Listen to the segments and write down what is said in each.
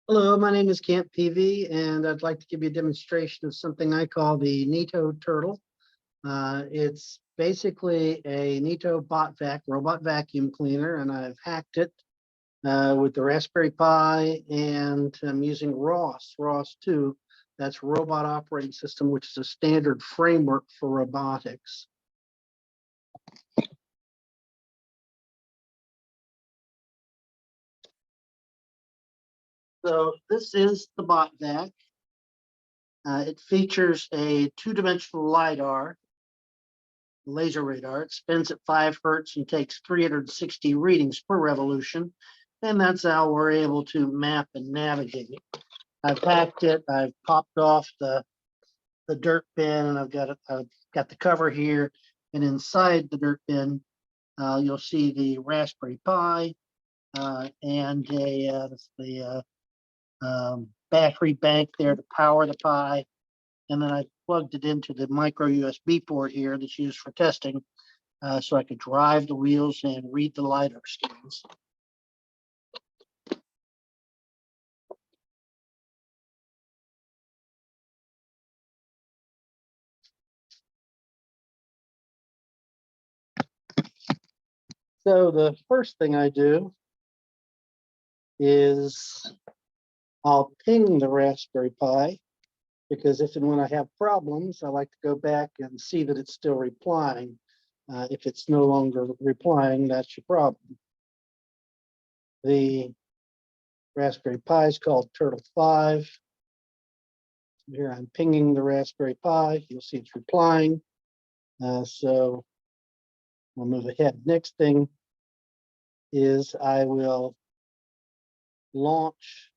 Hello, my name is Camp PV, and I'd like to give you a demonstration of something I call the Neato Turtle. It's basically a Neato robot vacuum cleaner, and I've hacked it with the Raspberry Pi, and I'm using ROS 2. That's Robot Operating System, which is a standard framework for robotics. So this is the bot vac. It features a two-dimensional LiDAR, laser radar. It spins at 5 hertz and takes 360 readings per revolution. And that's how we're able to map and navigate. I've hacked it. I've popped off the dirt bin, and I've got the cover here. And inside the dirt bin, you'll see the Raspberry Pi and the battery bank there to power the Pi. And then I plugged it into the micro USB port here that's used for testing, so I could drive the wheels and read the LiDAR scans. So the first thing I do is I'll ping the Raspberry Pi, because if and when I have problems, I like to go back and see that it's still replying. If it's no longer replying, that's your problem. The Raspberry Pi is called Turtle 5. Here I'm pinging the Raspberry Pi. You'll see it's replying. So we'll move ahead. Next thing is I will launch,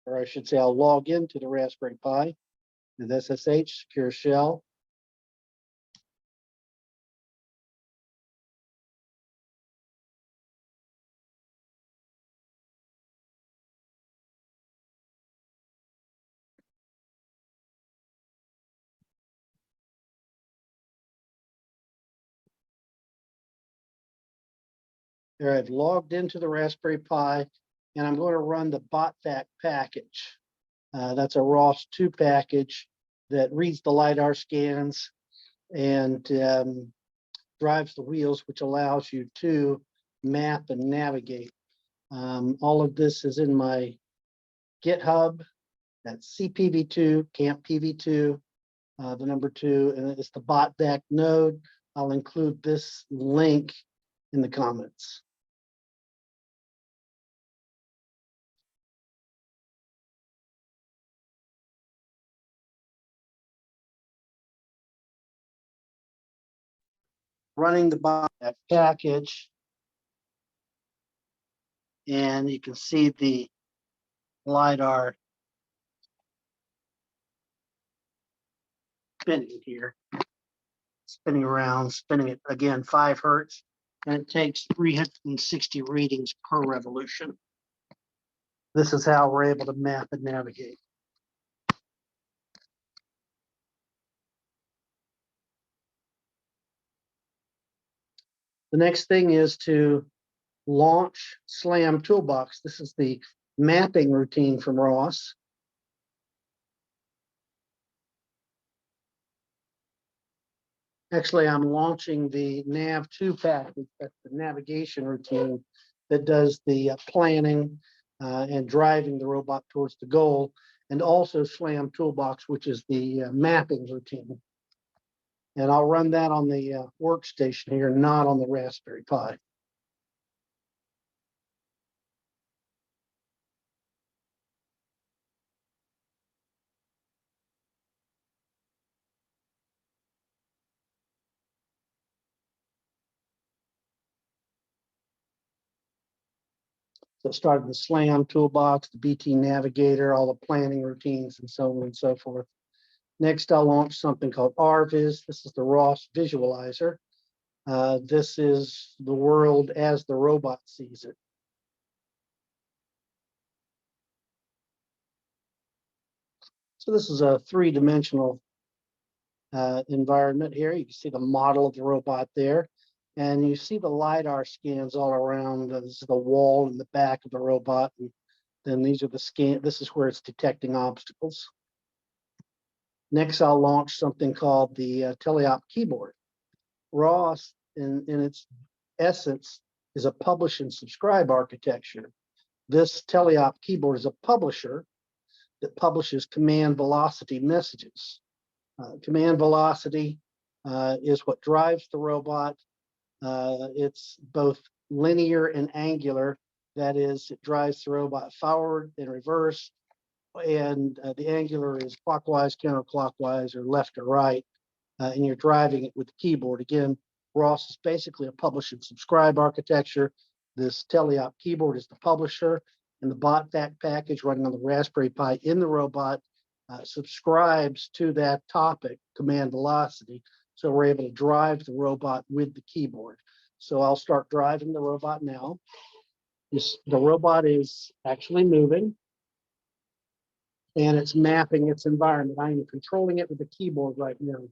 or I should say I'll log into the Raspberry Pi with SSH, secure shell. There, I've logged into the Raspberry Pi, and I'm going to run the botvac package. That's a ROS 2 package that reads the LiDAR scans and drives the wheels, which allows you to map and navigate. All of this is in my GitHub. That's CPV2, Camp PV2, the number 2, and it's the botvac node. I'll include this link in the comments. Running the botvac package, and you can see the LiDAR spinning here, spinning around, spinning it again 5 hertz, and it takes 360 readings per revolution. This is how we're able to map and navigate. The next thing is to launch Slam Toolbox. This is the mapping routine from ROS. Actually, I'm launching the Nav2 package. That's the navigation routine that does the planning and driving the robot towards the goal, and also Slam Toolbox, which is the mapping routine. And I'll run that on the workstation here, not on the Raspberry Pi. So started the Slam Toolbox, the BT Navigator, all the planning routines, and so on and so forth. Next, I'll launch something called RViz. This is the ROS visualizer. This is the world as the robot sees it. So this is a 3-dimensional environment here. You can see the model of the robot there. And you see the LiDAR scans all around. This is the wall in the back of the robot. And Then these are the scan. This is where it's detecting obstacles. Next, I'll launch something called the teleop keyboard. ROS, in its essence, is a publish and subscribe architecture. This teleop keyboard is a publisher that publishes command velocity messages. Command velocity is what drives the robot. It's both linear and angular. That is, it drives the robot forward and reverse, and the angular is clockwise, counterclockwise, or left or right, and you're driving it with the keyboard. Again, ROS is basically a publish and subscribe architecture. This teleop keyboard is the publisher, and the botvac package running on the Raspberry Pi in the robot subscribes to that topic, command velocity. So we're able to drive the robot with the keyboard. So I'll start driving the robot now. The robot is actually moving, and it's mapping its environment. I am controlling it with the keyboard right now.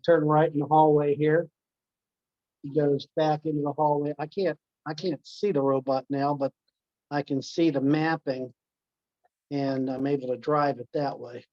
Turn right in the hallway here. He goes back into the hallway. I can't see the robot now, but I can see the mapping, and I'm able to drive it that way.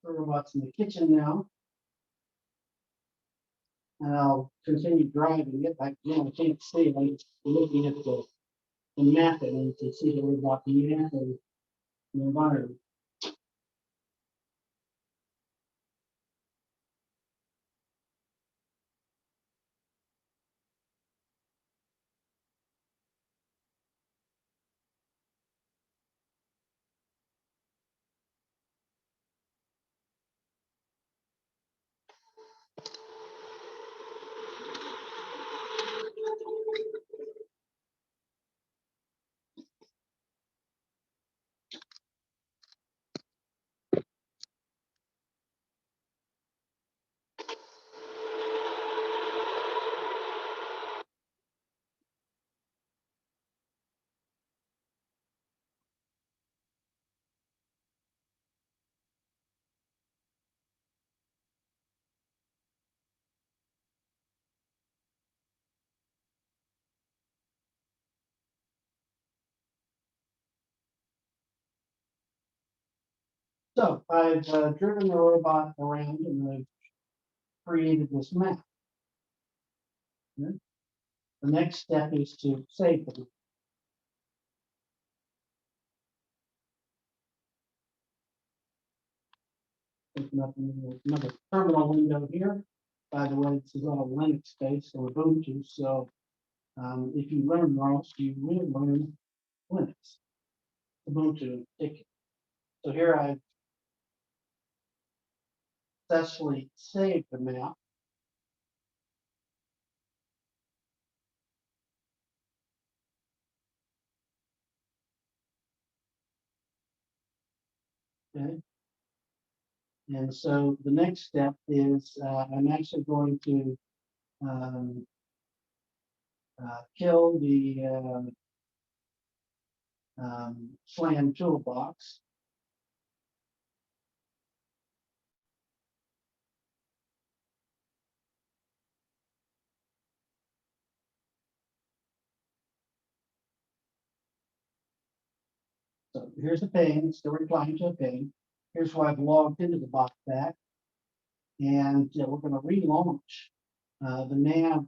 The robot's in the kitchen now, and I'll continue driving it. I can't see. I'm looking at the map, and you can see the robot mapping the environment. So I've driven the robot around, and I've created this map. Okay. The next step is to save them. Open up another terminal window here. By the way, this is all Linux based or Ubuntu. So if you learn ROS, you will learn Linux, Ubuntu in particular. So here I've successfully saved the map. Okay. And so the next step is I'm actually going to kill the slam toolbox. So here's the pane, still replying to a pane. Here's where I've logged into the bot back. And we're going to relaunch the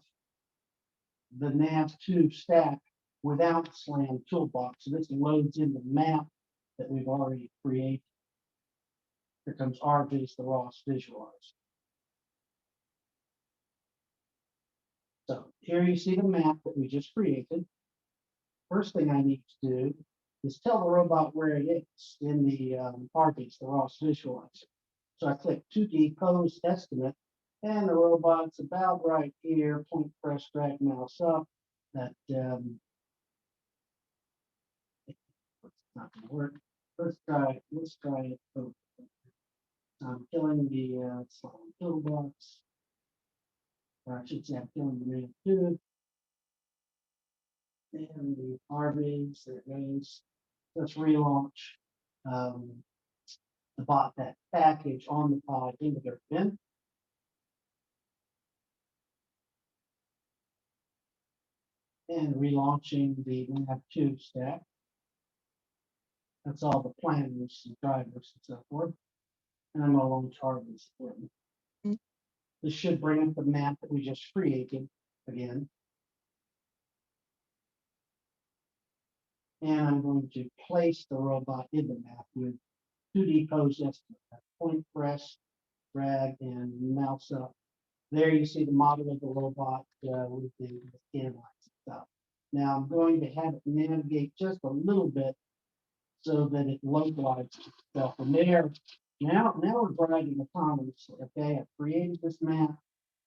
nav2 stack without slam toolbox. So this loads in the map that we've already created. Here comes RVs, the ROS visualize. So here you see the map that we just created. First thing I need to do is tell the robot where it is in the RVs, the ROS visualizer. So I click 2D pose estimate, and the robot's about right here. Point, press, drag, mouse up. That it's not going to work. Let's try it. Oh, I'm killing the slime toolbox. Or I should say I'm killing the main tube. And the RVs, there it goes. Let's relaunch the bot that package on the pod into their bin. And relaunching the nav2 stack. That's all the planners and drivers and so forth. And I'm all on targets for them. This should bring up the map that we just created again. And I'm going to place the robot in the map with 2D pose estimate. Point, press, drag, and mouse up. There you see the model of the robot with the scan lines and stuff. Now I'm going to have it navigate just a little bit so that it localizes itself. And there, now we're driving autonomously. Okay, I've created this map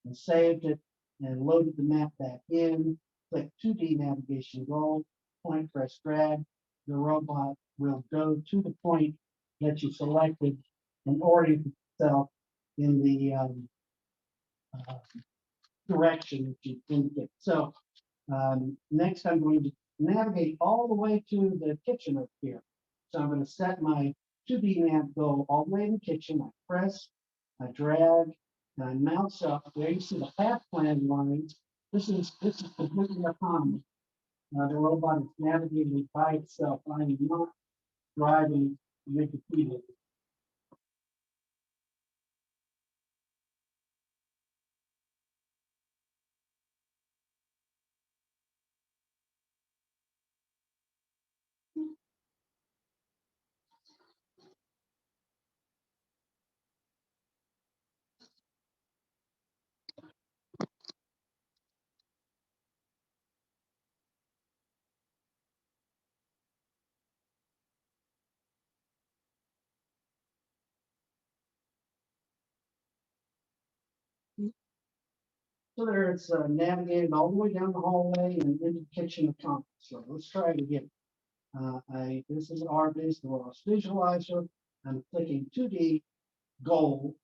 and saved it and loaded the map back in. Click 2D navigation goal, point, press, drag. The robot will go to the point that you selected and orient itself in the direction that you indicate. So next I'm going to navigate all the way to the kitchen up here. So I'm going to set my 2D nav goal all the way in the kitchen. I press, I drag, and I mouse up. There you see the path plan lines. This is completely autonomous. The robot is navigating by itself. I am not driving repeatedly. So there it's navigated all the way down the hallway and into the kitchen of conference. So let's try it again. This is RV's the ROS visualizer. I'm clicking 2D goal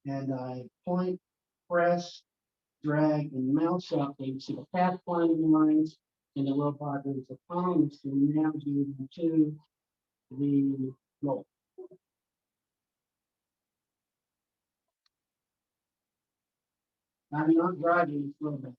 and I point, press, drag, and mouse up. And you see the pathfinding lines, and the robot is autonomously navigating to the goal. I'm not driving this robot.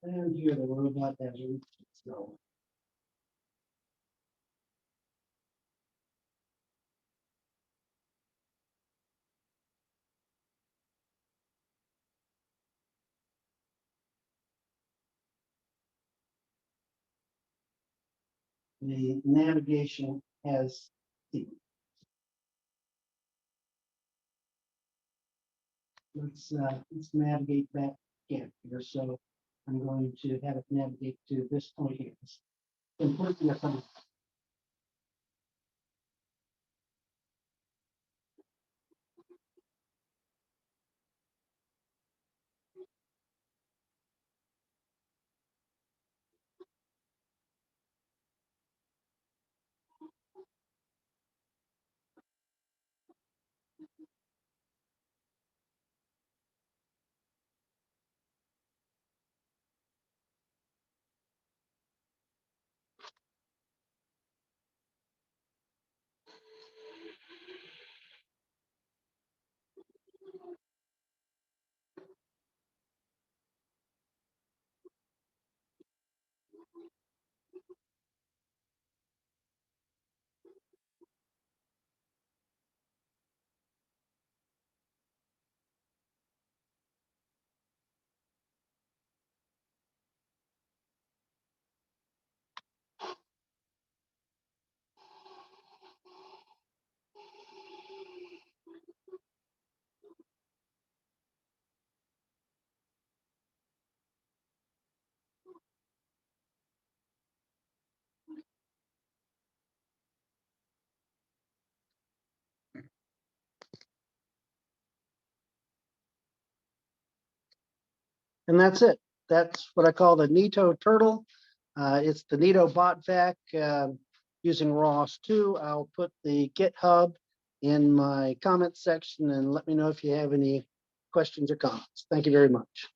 And here the robot has reached its goal. The navigation has ceased. let's navigate back again here. So I'm going to have it navigate to this point here. It's completely up on. And that's it. That's what I call the Neato Turtle. It's the Neato bot vac using ROS 2. I'll put the GitHub in my comment section and let me know if you have any questions or comments. Thank you very much.